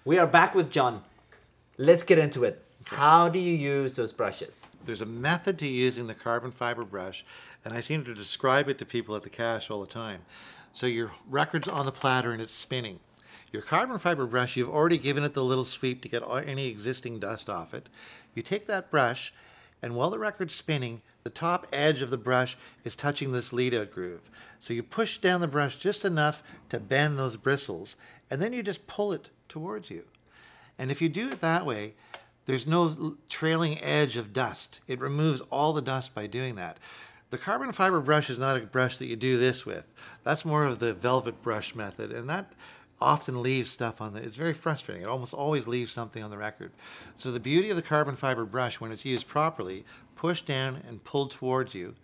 We are back with John. Let's get into it. How do you use those brushes? There's a method to using the carbon fiber brush, and I seem to describe it to people at the cache all the time. So your record's on the platter and it's spinning. Your carbon fiber brush, you've already given it the little sweep to get any existing dust off it. You take that brush, and while the record's spinning, the top edge of the brush is touching this lead-out groove. So you push down the brush just enough to bend those bristles, and then you just pull it towards you. And if you do it that way, there's no trailing edge of dust. It removes all the dust by doing that. The carbon fiber brush is not a brush that you do this with. That's more of the velvet brush method, and that often leaves stuff on the, it's very frustrating. It almost always leaves something on the record. So the beauty of the carbon fiber brush, when it's used properly, pushed down and pulled towards you,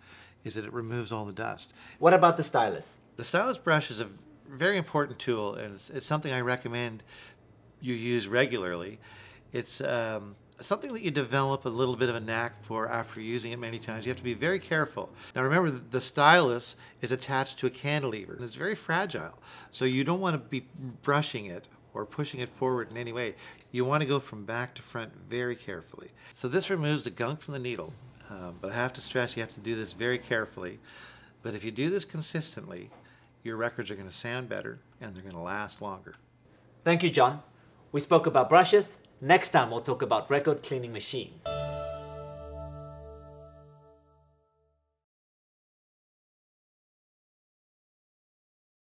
is that it removes all the dust. What about the Stylus? The Stylus brush is a very important tool, and it's something I recommend you use regularly. It's something that you develop a little bit of a knack for after using it many times. You have to be very careful. Now remember, the Stylus is attached to a cantilever, and it's very fragile. So you don't want to be brushing it or pushing it forward in any way. You want to go from back to front very carefully. So this removes the gunk from the needle, but I have to stress you have to do this very carefully. But if you do this consistently, your records are going to sound better and they're going to last longer. Thank you, John. We spoke about brushes. Next time we'll talk about record cleaning machines.